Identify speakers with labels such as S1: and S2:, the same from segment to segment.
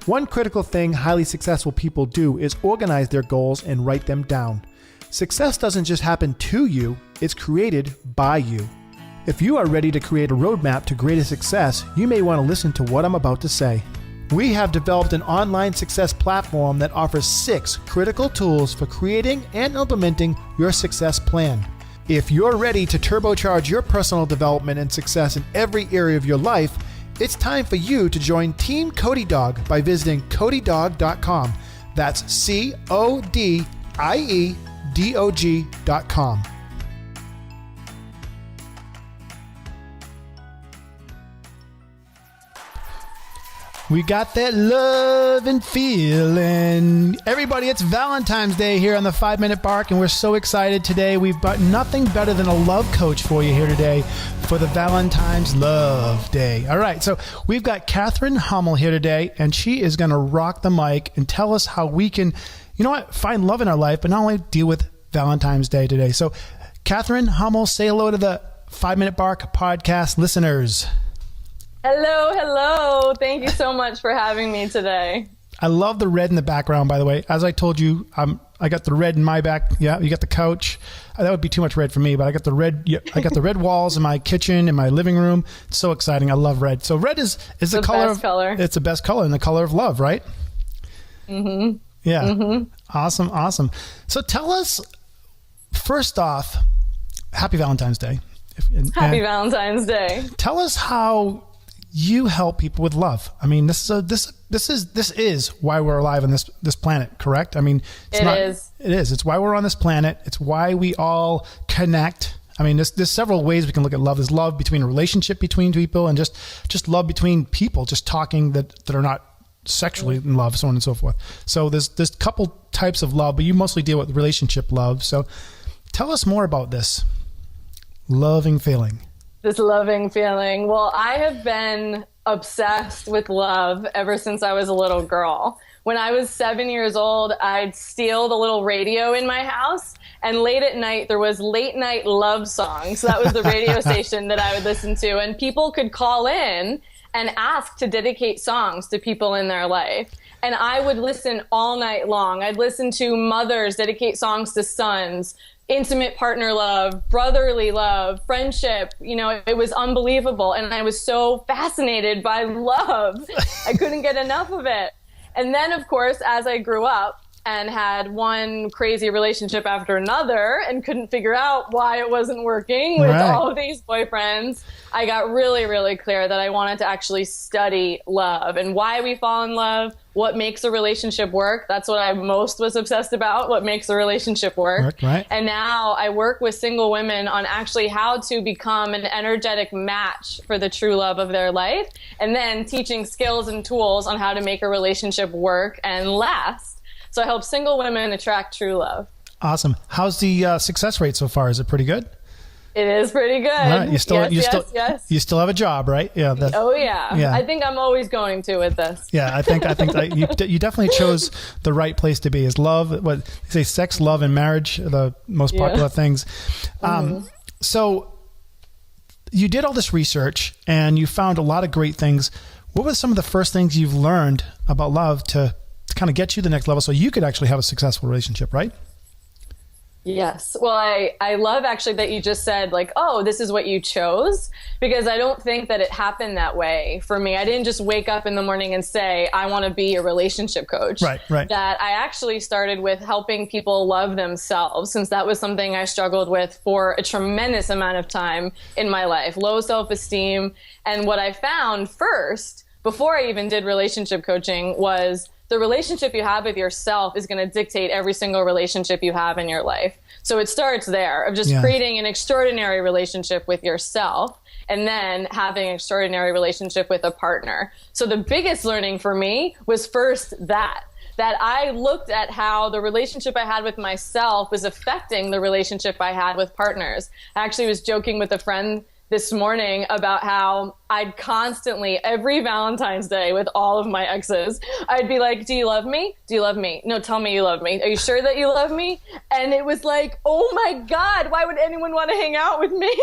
S1: One critical thing highly successful people do is organize their goals and write them down. Success doesn't just happen to you, it's created by you. If you are ready to create a roadmap to greater success, you may want to listen to what I'm about to say. We have developed an online success platform that offers 6 critical tools for creating and implementing your success plan. If you're ready to turbocharge your personal development and success in every area of your life, it's time for you to join Team Cody Dog by visiting codydog.com. That's CODIEDOG.com. We got that love and feeling. Everybody, it's Valentine's Day here on the 5-Minute Bark, and we're so excited today. We've got nothing better than a love coach for you here today for the Valentine's Love Day. All right, so we've got Catherine Hummel here today, and she is going to rock the mic and tell us how we can, find love in our life, but not only deal with Valentine's Day today. So, Catherine Hummel, say hello to the 5-Minute Bark podcast listeners.
S2: Hello. Thank you so much for having me today.
S1: I love the red in the background, by the way. As I told you, I got the red in my back. Yeah, you got the couch. That would be too much red for me, but I got the red. Yeah, I got the red walls in my kitchen, in my living room. It's so exciting. I love red. So red is the color.
S2: Best color.
S1: It's the best color and the color of love, right?
S2: Mm-hmm.
S1: Yeah.
S2: Mm-hmm.
S1: Awesome. So tell us, first off, Happy Valentine's Day.
S2: Happy Valentine's Day.
S1: Tell us how you help people with love. I mean, this is why we're alive on this planet, correct? I mean,
S2: It is.
S1: It's why we're on this planet. It's why we all connect. I mean, there's several ways we can look at love. There's love between a relationship between people, and just love between people, just talking that are not sexually in love, so on and so forth. So there's a couple types of love, but you mostly deal with relationship love. So tell us more about this loving feeling.
S2: This loving feeling. Well, I have been obsessed with love ever since I was a little girl. When I was 7 years old, I'd steal the little radio in my house, and late at night there was late night love songs. So that was the radio station that I would listen to, and people could call in and ask to dedicate songs to people in their life. And I would listen all night long. I'd listen to mothers dedicate songs to sons, intimate partner love, brotherly love, friendship. It was unbelievable. And I was so fascinated by love. I couldn't get enough of it. And then, of course, as I grew up and had one crazy relationship after another and couldn't figure out why it wasn't working with all of these boyfriends, I got really, really clear that I wanted to actually study love and why we fall in love, what makes a relationship work. That's what I most was obsessed about, what makes a relationship work.
S1: Right.
S2: And now I work with single women on actually how to become an energetic match for the true love of their life, and then teaching skills and tools on how to make a relationship work and last. So I help single women attract true love. Awesome.
S1: How's the success rate so far? Is it pretty good?
S2: It is pretty good.
S1: Right.
S2: Yes.
S1: You still have a job, right? Yeah.
S2: Yeah. I think I'm always going to with this.
S1: Yeah, I think that you definitely chose the right place to be. Is love? What they say? Sex, love, and marriage are the most popular things. So you did all this research and you found a lot of great things. What were some of the first things you've learned about love to kind of get you to the next level so you could actually have a successful relationship, right?
S2: Yes. Well, I love actually that you just said this is what you chose, because I don't think that it happened that way for me. I didn't just wake up in the morning and say, I want to be a relationship coach.
S1: Right.
S2: That I actually started with helping people love themselves, since that was something I struggled with for a tremendous amount of time in my life, low self-esteem. And what I found first, before I even did relationship coaching, was the relationship you have with yourself is going to dictate every single relationship you have in your life. So it starts there, of just creating an extraordinary relationship with yourself and then having an extraordinary relationship with a partner. So the biggest learning for me was first that I looked at how the relationship I had with myself was affecting the relationship I had with partners. I actually was joking with a friend this morning about how I'd constantly, every Valentine's Day with all of my exes, I'd be like, do you love me? Do you love me? No, tell me you love me. Are you sure that you love me? And it was like, oh my God, why would anyone want to hang out with me?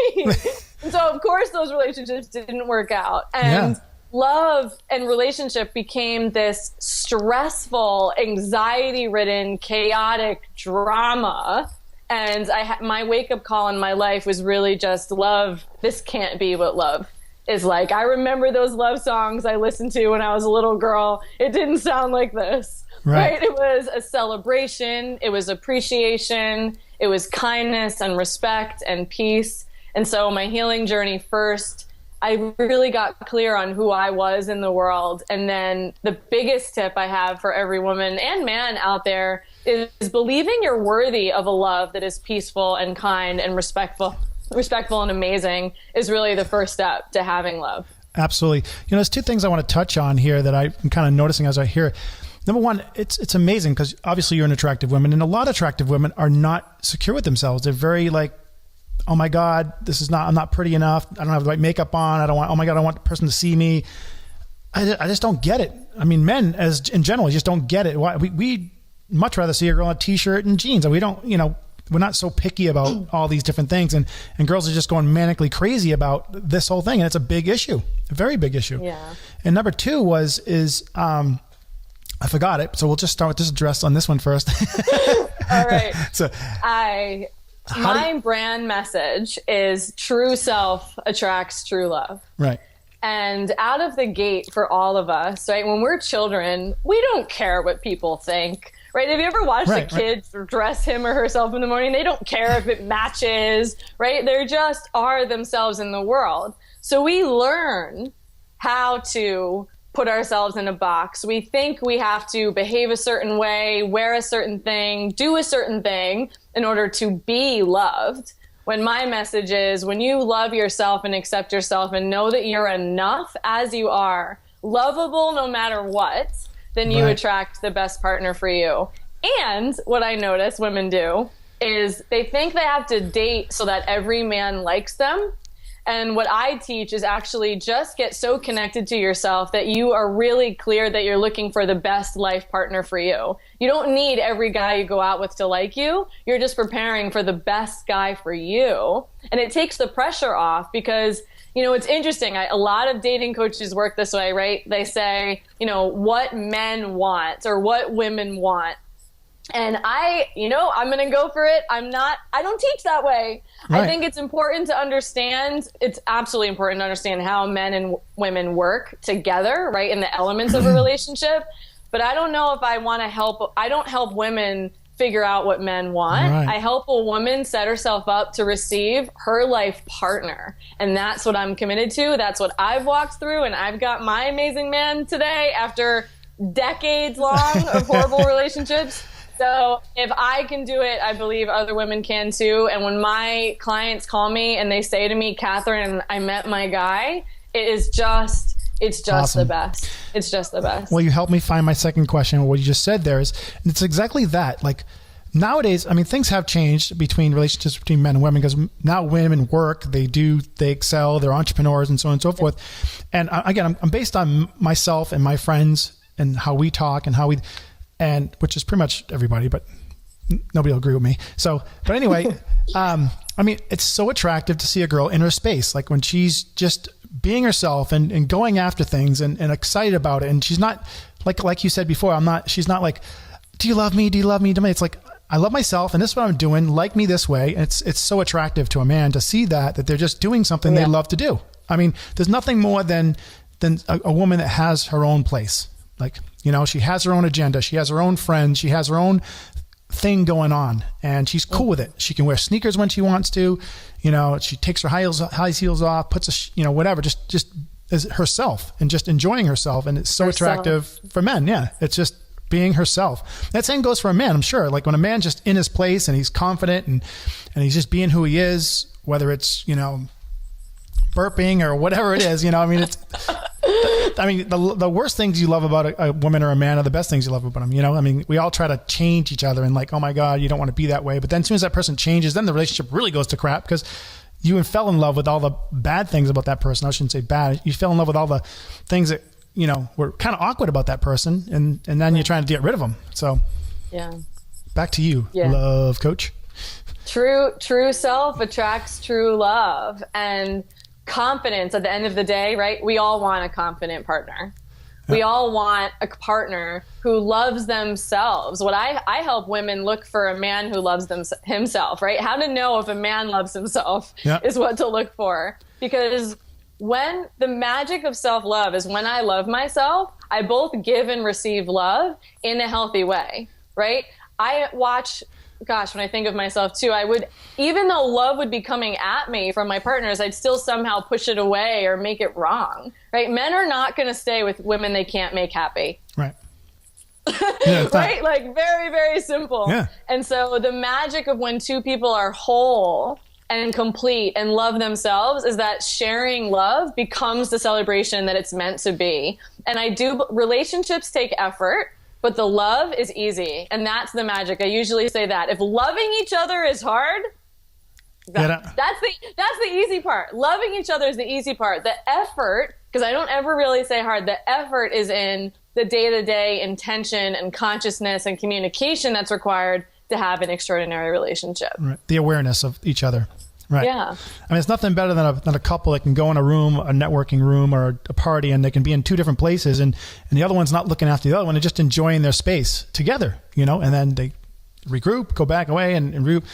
S2: And so of course those relationships didn't work out. And love and relationship became this stressful, anxiety-ridden, chaotic drama. And my wake-up call in my life was really just love. This can't be what love is like. I remember those love songs I listened to when I was a little girl. It didn't sound like this, right? It was a celebration. It was appreciation. It was kindness and respect and peace. And so my healing journey first, I really got clear on who I was in the world. And then the biggest tip I have for every woman and man out there is believing you're worthy of a love that is peaceful and kind and respectful and amazing is really the first step to having love.
S1: Absolutely. There's two things I want to touch on here that I'm kind of noticing as I hear it. Number one, it's amazing because obviously you're an attractive woman, and a lot of attractive women are not secure with themselves. They're very like, oh my God, I'm not pretty enough. I don't have the right makeup on. Oh my God, I want the person to see me. I just don't get it. I mean, men in general just don't get it. Why we much rather see a girl in a t-shirt and jeans, and we don't, we're not so picky about all these different things, and girls are just going manically crazy about this whole thing, and it's a big issue, a very big issue. Yeah. And number two is I forgot it, so we'll just start with this address on this one first.
S2: All right. So my brand message is true self attracts true love. Right. And out of the gate for all of us, right, when we're children, we don't care what people think. Right? Have you ever watched a kid dress him or herself in the morning? They don't care if it matches, right? They just are themselves in the world. So we learn how to put ourselves in a box. We think we have to behave a certain way, wear a certain thing, do a certain thing in order to be loved. When my message is, when you love yourself and accept yourself and know that you're enough as you are, lovable no matter what, then you attract the best partner for you. And what I notice women do is they think they have to date so that every man likes them. And what I teach is actually just get so connected to yourself that you are really clear that you're looking for the best life partner for you. You don't need every guy you go out with to like you. You're just preparing for the best guy for you. And it takes the pressure off because it's interesting. A lot of dating coaches work this way, right? They say, what men want or what women want. And I'm going to go for it. I don't teach that way. Right. I think it's important to understand. It's absolutely important to understand how men and women work together, right? In the elements of a relationship. But I don't know if I want to help. I don't help women figure out what men want. Right. I help a woman set herself up to receive her life partner. And that's what I'm committed to. That's what I've walked through. And I've got my amazing man today after decades long of horrible relationships. So if I can do it, I believe other women can too. And when my clients call me and they say to me, Catherine, I met my guy, it's just awesome. The best. It's just the best.
S1: Well, you helped me find my second question. What you just said there is, and it's exactly that. Like nowadays, I mean, things have changed between relationships between men and women because now women work, they excel, they're entrepreneurs and so on and so forth. And again, I'm based on myself and my friends and how we talk and which is pretty much everybody, but nobody will agree with me. So, but anyway, I mean, it's so attractive to see a girl in her space. Like when she's just being herself and going after things and excited about it. And she's not like you said before, she's not like, do you love me? Do you love me? It's like, I love myself and this is what I'm doing. Like me this way. And it's so attractive to a man to see that they're just doing something they love to do. I mean, there's nothing more than a woman that has her own place. Like, she has her own agenda. She has her own friends. She has her own thing going on and she's cool with it. She can wear sneakers when she wants to, she takes her high heels off, puts whatever, just as herself and just enjoying herself. And it's so attractive for men. Yeah. It's just being herself. That same goes for a man, I'm sure. Like when a man's just in his place and he's confident and he's just being who he is, whether it's, burping or whatever it is, the worst things you love about a woman or a man are the best things you love about them. We all try to change each other and like, oh my God, you don't want to be that way. But then as soon as that person changes, then the relationship really goes to crap because you fell in love with all the bad things about that person. I shouldn't say bad. You fell in love with all the things that, were kind of awkward about that person. And then you're trying to get rid of them. So back to you, love coach.
S2: True self attracts true love. And confidence at the end of the day, right? We all want a confident partner. We all want a partner who loves themselves. What I help women look for a man who loves himself, right? How to know if a man loves himself is what to look for. Because when the magic of self-love is when I love myself, I both give and receive love in a healthy way, right? I watch, gosh, when I think of myself too, I would, even though love would be coming at me from my partners, I'd still somehow push it away or make it wrong, right? Men are not going to stay with women they can't make happy.
S1: Right. Yeah,
S2: right? Like very, very simple.
S1: Yeah.
S2: And so the magic of when two people are whole and complete and love themselves is that sharing love becomes the celebration that it's meant to be. And relationships take effort, but the love is easy. And that's the magic. I usually say that if loving each other is hard, that's the easy part. Loving each other is the easy part. The effort, because I don't ever really say hard, the effort is in the day-to-day intention and consciousness and communication that's required to have an extraordinary relationship.
S1: Right. The awareness of each other. Right.
S2: Yeah.
S1: I mean, it's nothing better than a couple that can go in a room, a networking room or a party, and they can be in two different places, and the other one's not looking after the other one. They're just enjoying their space together, and then they regroup, go back away and regroup.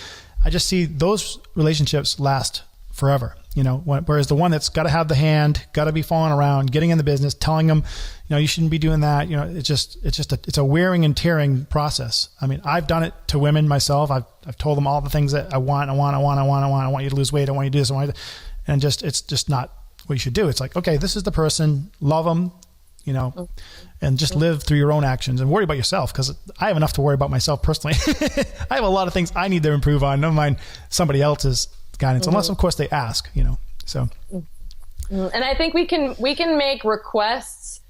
S1: I just see those relationships last forever, whereas the one that's got to have the hand, got to be following around, getting in the business, telling them, you shouldn't be doing that. It's a wearing and tearing process. I mean, I've done it to women myself. I've told them all the things that I want you to lose weight. I want you to do this. And it's just not what you should do. It's like, okay, this is the person, love them, and just live through your own actions and worry about yourself. Cause I have enough to worry about myself personally. I have a lot of things I need to improve on. Never mind somebody else's guidance, unless of course they ask, so.
S2: And I think we can make requests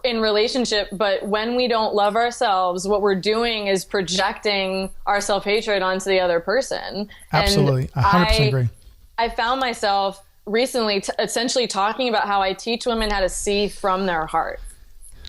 S2: in relationship, but when we don't love ourselves, what we're doing is projecting our self-hatred onto the other person.
S1: Absolutely. I 100% agree.
S2: I found myself recently essentially talking about how I teach women how to see from their heart,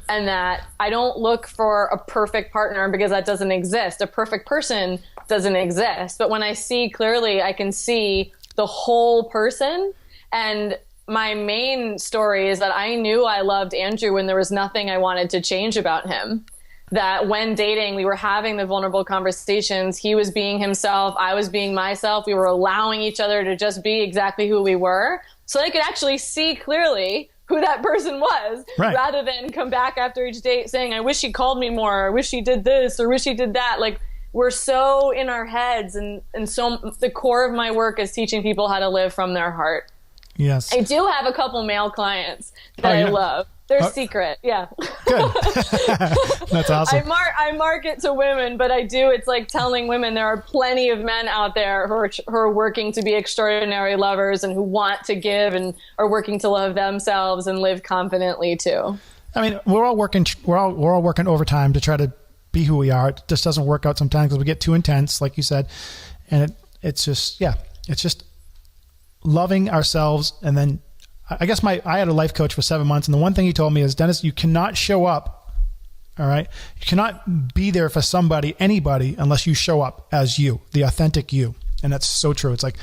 S2: and that I don't look for a perfect partner because that doesn't exist. A perfect person doesn't exist. But when I see clearly, I can see the whole person. And my main story is that I knew I loved Andrew when there was nothing I wanted to change about him. That when dating, we were having the vulnerable conversations. He was being himself. I was being myself. We were allowing each other to just be exactly who we were. So I could actually see clearly who that person was,
S1: right,
S2: rather than come back after each date saying, I wish he called me more, or I wish he did this, or wish he did that. Like, we're so in our heads. And so the core of my work is teaching people how to live from their heart.
S1: Yes.
S2: I do have a couple male clients that I love. They're secret. Yeah.
S1: Good. That's awesome.
S2: I market to women, but it's like telling women there are plenty of men out there who are working to be extraordinary lovers and who want to give and are working to love themselves and live confidently too.
S1: I mean, we're all working overtime to try to be who we are. It just doesn't work out sometimes because we get too intense, like you said. And it's just loving ourselves. And then I guess I had a life coach for 7 months, and the one thing he told me is, Dennis, you cannot show up. All right. You cannot be there for anybody, unless you show up as you, the authentic you. And that's so true. It's like,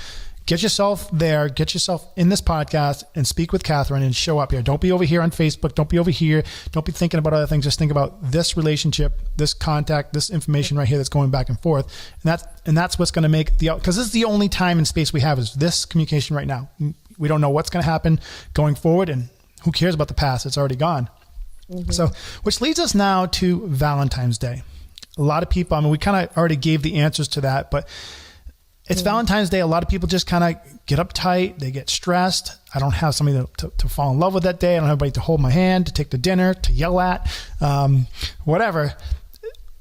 S1: get yourself there, get yourself in this podcast and speak with Catherine and show up here. Don't be over here on Facebook. Don't be over here. Don't be thinking about other things. Just think about this relationship, this contact, this information right here that's going back and forth. And that's what's going to make because this is the only time and space we have is this communication right now. We don't know what's going to happen going forward, and who cares about the past? It's already gone. Mm-hmm. So, which leads us now to Valentine's Day. A lot of people, we kind of already gave the answers to that, but it's Valentine's Day. A lot of people just kind of get uptight. They get stressed. I don't have somebody to fall in love with that day. I don't have anybody to hold my hand, to take to dinner, to yell at, whatever.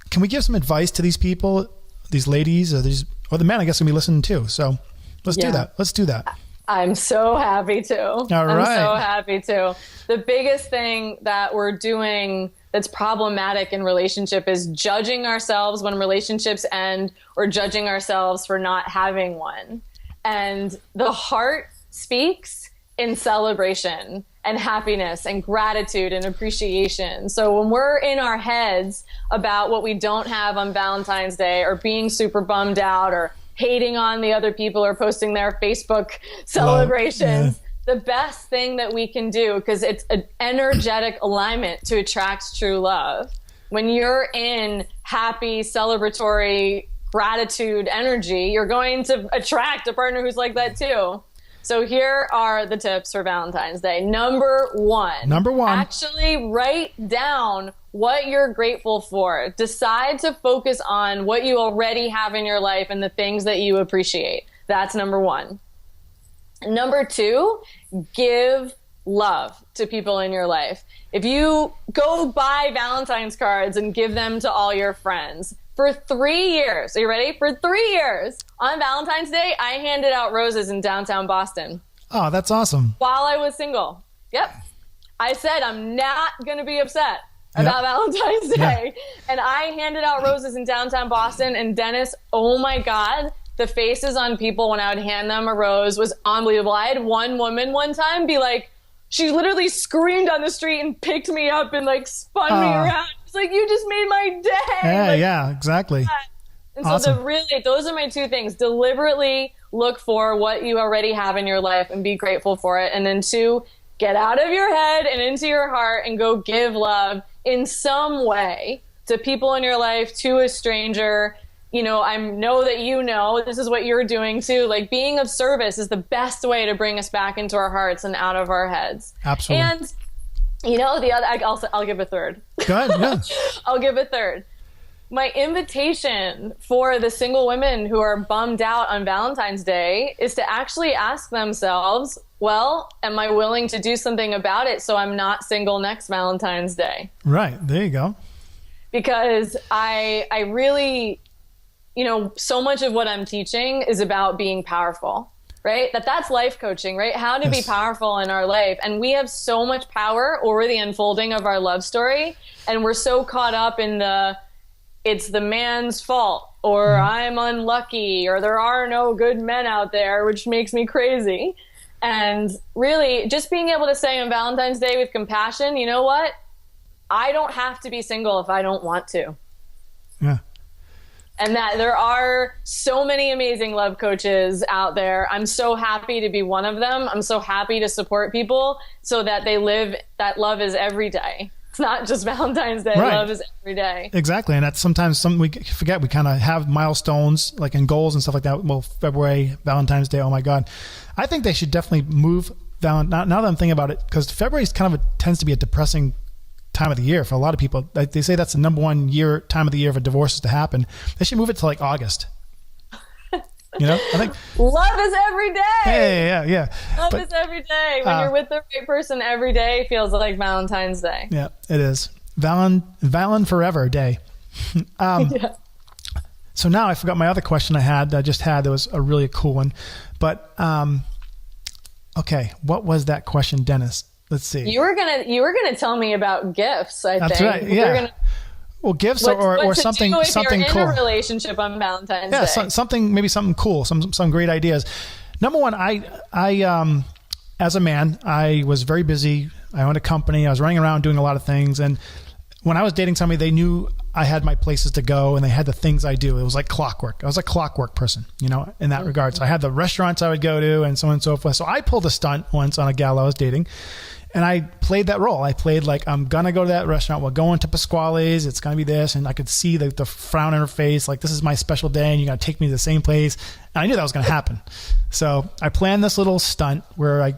S1: Can we give some advice to these people, these ladies, or the men, I guess, going to be listening too. So let's do that. Let's do that.
S2: I'm so happy to.
S1: All right.
S2: I'm so happy to. The biggest thing that we're doing that's problematic in relationship is judging ourselves when relationships end, or judging ourselves for not having one. And the heart speaks in celebration and happiness and gratitude and appreciation. So when we're in our heads about what we don't have on Valentine's Day, or being super bummed out, or hating on the other people or posting their Facebook celebrations, the best thing that we can do, because it's an energetic alignment to attract true love. When you're in happy, celebratory, gratitude energy, you're going to attract a partner who's like that too. So here are the tips for Valentine's Day. Number one. Actually write down what you're grateful for. Decide to focus on what you already have in your life and the things that you appreciate. That's number one. Number two, give love to people in your life. If you go buy Valentine's cards and give them to all your friends, for 3 years, are you ready? For 3 years, on Valentine's Day, I handed out roses in downtown Boston.
S1: Oh, that's awesome.
S2: While I was single. Yep. I said, I'm not going to be upset about Valentine's Day. Yeah. And I handed out roses in downtown Boston. And Dennis, oh my God, the faces on people when I would hand them a rose was unbelievable. I had one woman one time be like, she literally screamed on the street and picked me up and like spun me around. It's like, you just made my day.
S1: Yeah,
S2: like,
S1: yeah, exactly.
S2: And
S1: awesome.
S2: So those are my two things. Deliberately look for what you already have in your life and be grateful for it. And then two, get out of your head and into your heart and go give love in some way to people in your life, to a stranger. You know, I know that you know this is what you're doing too. Like, being of service is the best way to bring us back into our hearts and out of our heads.
S1: Absolutely.
S2: And you know, the other, I'll give a third.
S1: Go ahead, yeah.
S2: I'll give a third. My invitation for the single women who are bummed out on Valentine's Day is to actually ask themselves, well, am I willing to do something about it so I'm not single next Valentine's Day?
S1: Right. There you go.
S2: Because I really, you know, so much of what I'm teaching is about being powerful, right? That's life coaching, right? How to be powerful in our life. And we have so much power over the unfolding of our love story. And we're so caught up in it's the man's fault, or I'm unlucky, or there are no good men out there, which makes me crazy. And really just being able to say on Valentine's Day with compassion, you know what? I don't have to be single if I don't want to.
S1: Yeah.
S2: And that there are so many amazing love coaches out there. I'm so happy to be one of them. I'm so happy to support people so that they live, that love is every day. It's not just Valentine's Day. Right. Love is every day.
S1: Exactly. And that's sometimes something we forget. We kind of have milestones like in goals and stuff like that. Well, February, Valentine's Day. Oh my God. I think they should definitely move now that I'm thinking about it, because February is kind of tends to be a depressing time of the year for a lot of people. Like they say that's the number one time of the year for divorces to happen. They should move it to like August. You know, I think
S2: love is every day.
S1: Yeah.
S2: Love is every day. When you're with the right person, every day feels like Valentine's Day.
S1: Yeah, it is. Valen forever day.
S2: Yeah.
S1: So now I forgot my other question I just had. That was a really cool one. But okay, what was that question, Dennis? Let's see.
S2: You were gonna tell me about gifts.
S1: That's
S2: think.
S1: Right. Yeah. Well, gifts or something
S2: do if
S1: something
S2: you're
S1: cool.
S2: in a relationship on Valentine's Day.
S1: Yeah, something cool. Some great ideas. Number one, I as a man, I was very busy. I owned a company. I was running around doing a lot of things, and when I was dating somebody, they knew I had my places to go and they had the things I do. It was like clockwork. I was a clockwork person, you know, in that regard. So I had the restaurants I would go to and so on and so forth. So I pulled a stunt once on a gal I was dating, and I played that role. I played like, I'm going to go to that restaurant. We're going to Pasquale's. It's going to be this. And I could see the frown on her face. Like, this is my special day and you got to take me to the same place. And I knew that was going to happen. So I planned this little stunt where I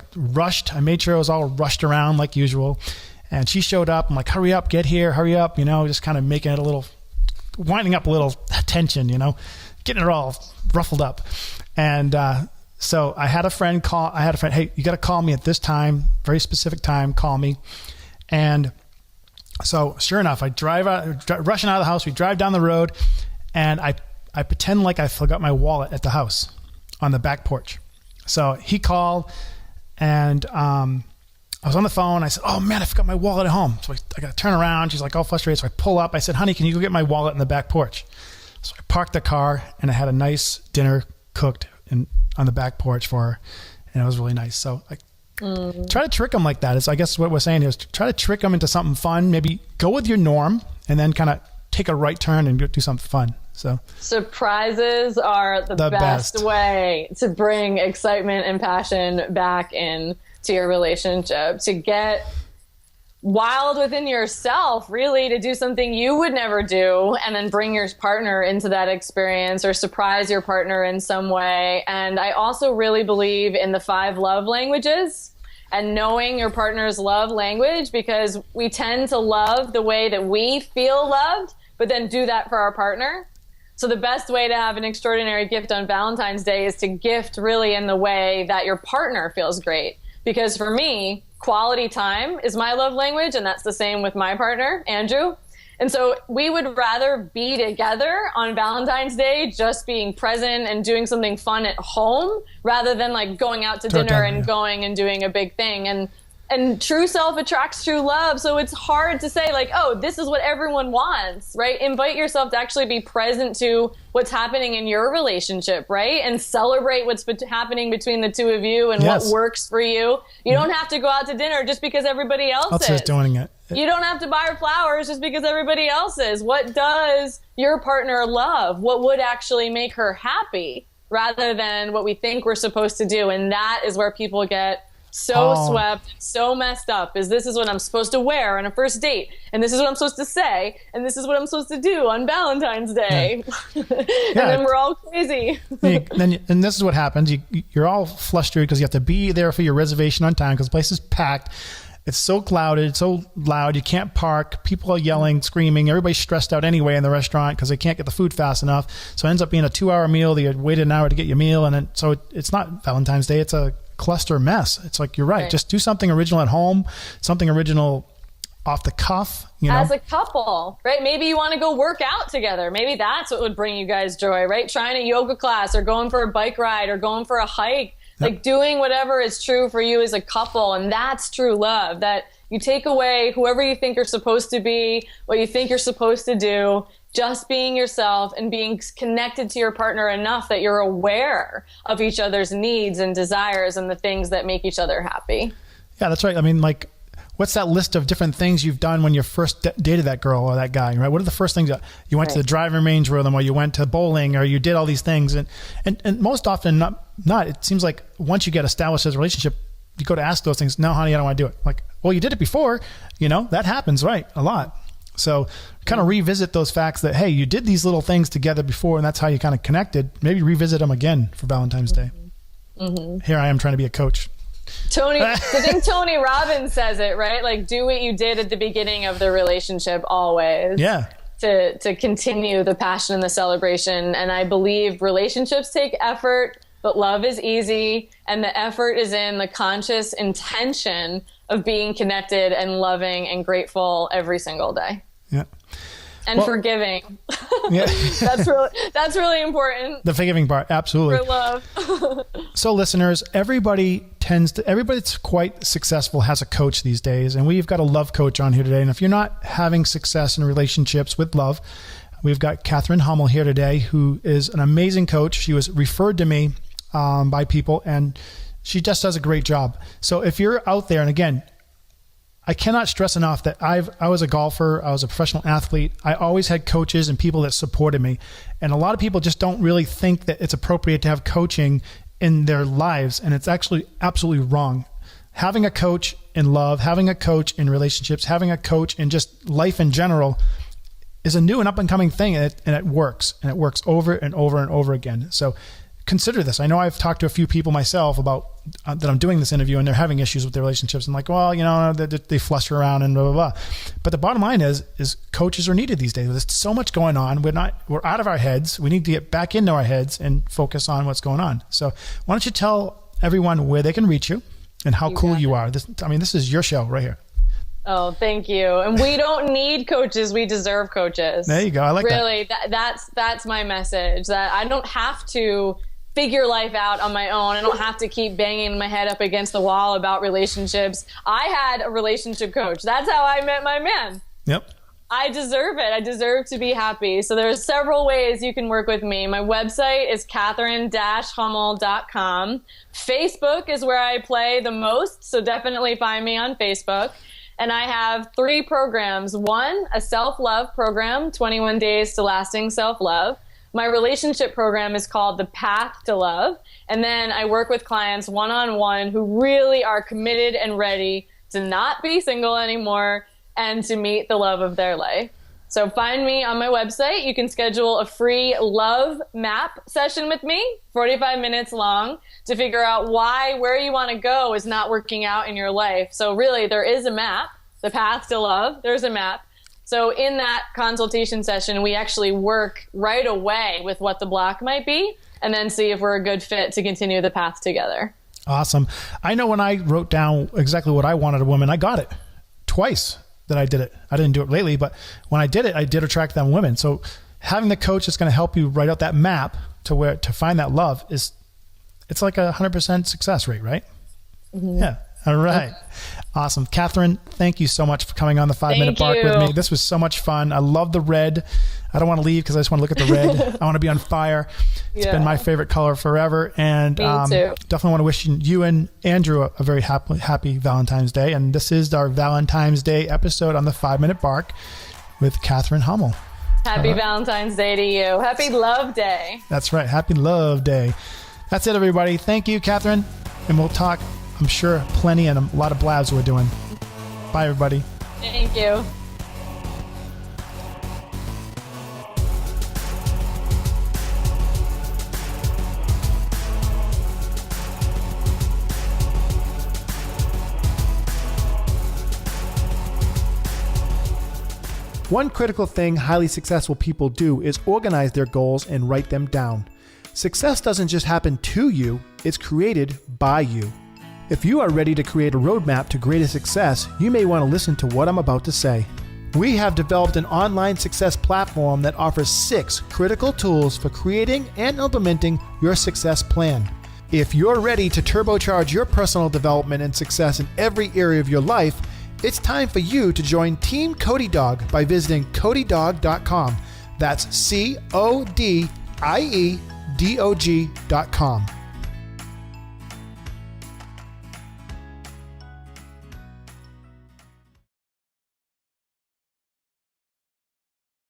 S1: made sure it was all rushed around like usual. And she showed up. I'm like, hurry up, get here, hurry up. You know, just kind of making it winding up a little tension, you know, getting it all ruffled up. And, so I had a friend, hey, you got to call me at this time, very specific time, call me. And so sure enough, rushing out of the house, we drive down the road, and I pretend like I forgot my wallet at the house on the back porch. So he called, and I was on the phone. I said, oh man, I forgot my wallet at home. So I got to turn around. She's like all frustrated. So I pull up. I said, honey, can you go get my wallet in the back porch? So I parked the car, and I had a nice dinner cooked on the back porch for her, and it was really nice. So I try to trick them like that. Is I guess what we're saying here is try to trick them into something fun. Maybe go with your norm, and then kind of take a right turn and do something fun. So
S2: surprises are the best way to bring excitement and passion back in to your relationship, to get wild within yourself, really, to do something you would never do, and then bring your partner into that experience or surprise your partner in some way. And I also really believe in the 5 love languages and knowing your partner's love language, because we tend to love the way that we feel loved, but then do that for our partner. So the best way to have an extraordinary gift on Valentine's Day is to gift really in the way that your partner feels great. Because for me, quality time is my love language, and that's the same with my partner, Andrew. And so we would rather be together on Valentine's Day, just being present and doing something fun at home, rather than like going out to dinner and going and doing a big thing. And true self attracts true love. So it's hard to say like, oh, this is what everyone wants, right? Invite yourself to actually be present to what's happening in your relationship, right? And celebrate what's happening between the two of you and what works for you. You don't have to go out to dinner just because everybody else is
S1: doing it.
S2: You don't have to buy her flowers just because everybody else is. What does your partner love? What would actually make her happy, rather than what we think we're supposed to do? And that is where people get so swept, so messed up, is this is what I'm supposed to wear on a first date, and this is what I'm supposed to say, and this is what I'm supposed to do on Valentine's Day. And then we're all crazy.
S1: And this is what happens. You're all flustered because you have to be there for your reservation on time because the place is packed. It's so clouded, so loud, you can't park. People are yelling, screaming. Everybody's stressed out anyway in the restaurant because they can't get the food fast enough. So it ends up being a 2-hour meal. You waited an hour to get your meal. And then, so it's not Valentine's Day. It's a cluster mess. It's like, you're right. Just do something original at home, something original off the cuff.
S2: As a couple, right? Maybe you want to go work out together. Maybe that's what would bring you guys joy, right? Trying a yoga class or going for a bike ride or going for a hike. Like doing whatever is true for you as a couple. And that's true love, that you take away whoever you think you're supposed to be, what you think you're supposed to do, just being yourself and being connected to your partner enough that you're aware of each other's needs and desires and the things that make each other happy.
S1: Yeah, that's right. I mean, like, what's that list of different things you've done when you first dated that girl or that guy, right? What are the first things you went to the driving range with them, or you went to bowling, or you did all these things? And most often not, it seems like once you get established as a relationship, you go to ask those things. No, honey, I don't want to do it. Like, well, you did it before, that happens, right? A lot. So kind of revisit those facts that, hey, you did these little things together before, and that's how you kind of connected. Maybe revisit them again for Valentine's Day. Mm-hmm. Here I am trying to be a coach.
S2: I think Tony Robbins says it, right? Like, do what you did at the beginning of the relationship always.
S1: Yeah.
S2: To continue the passion and the celebration. And I believe relationships take effort, but love is easy. And the effort is in the conscious intention of being connected and loving and grateful every single day.
S1: Yeah.
S2: And forgiving.
S1: Yeah.
S2: That's really important.
S1: The forgiving part, absolutely.
S2: For love.
S1: So listeners, everybody that's quite successful has a coach these days, and we've got a love coach on here today. And if you're not having success in relationships with love, we've got Catherine Hummel here today, who is an amazing coach. She was referred to me by people, and she just does a great job. So if you're out there, and again, I cannot stress enough that I was a golfer. I was a professional athlete. I always had coaches and people that supported me. And a lot of people just don't really think that it's appropriate to have coaching in their lives. And it's actually absolutely wrong. Having a coach in love, having a coach in relationships, having a coach in just life in general is a new and up and coming thing. And it works. And it works over and over and over again. So consider this. I know I've talked to a few people myself about that I'm doing this interview, and they're having issues with their relationships. And like, well, they fluster around and blah, blah, blah. But the bottom line is coaches are needed these days. There's so much going on. We're out of our heads. We need to get back into our heads and focus on what's going on. So why don't you tell everyone where they can reach you and how cool you are. This is your show right here.
S2: Oh, thank you. And we don't need coaches. We deserve coaches.
S1: There you go. I like that.
S2: Really, that's my message, that I don't have to figure life out on my own. I don't have to keep banging my head up against the wall about relationships. I had a relationship coach. That's how I met my man.
S1: Yep.
S2: I deserve it. I deserve to be happy. So there's several ways you can work with me. My website is catherine-hummel.com. Facebook is where I play the most, so definitely find me on Facebook. And I have 3 programs. 1, a self-love program, 21 Days to Lasting Self-Love. My relationship program is called The Path to Love. And then I work with clients one-on-one who really are committed and ready to not be single anymore and to meet the love of their life. So find me on my website. You can schedule a free love map session with me, 45 minutes long, to figure out why where you want to go is not working out in your life. So really, there is a map, the path to love. There's a map. So in that consultation session, we actually work right away with what the block might be and then see if we're a good fit to continue the path together.
S1: Awesome. I know when I wrote down exactly what I wanted a woman, I got it twice. That I did it. I didn't do it lately, but when I did it, I did attract them women. So having the coach that's going to help you write out that map to find that love it's like 100% success rate, right? Mm-hmm. Yeah. All right. Awesome. Catherine, thank you so much for coming on the 5-Minute Bark with me. This was so much fun. I love the red. I don't want to leave because I just want to look at the red. I want to be on fire. It's been my favorite color forever. And
S2: me too.
S1: Definitely want to wish you and Andrew a very happy Valentine's Day. And this is our Valentine's Day episode on the 5-Minute Bark with Catherine Hummel.
S2: Happy Valentine's Day to you. Happy Love Day.
S1: That's right. Happy Love Day. That's it, everybody. Thank you, Catherine. And we'll talk, I'm sure, plenty and a lot of blabs we're doing. Bye, everybody.
S2: Thank you.
S1: One critical thing highly successful people do is organize their goals and write them down. Success doesn't just happen to you, it's created by you. If you are ready to create a roadmap to greater success, you may want to listen to what I'm about to say. We have developed an online success platform that offers 6 critical tools for creating and implementing your success plan. If you're ready to turbocharge your personal development and success in every area of your life, it's time for you to join Team Cody Dog by visiting CodyDog.com. That's CODIEDOG.com.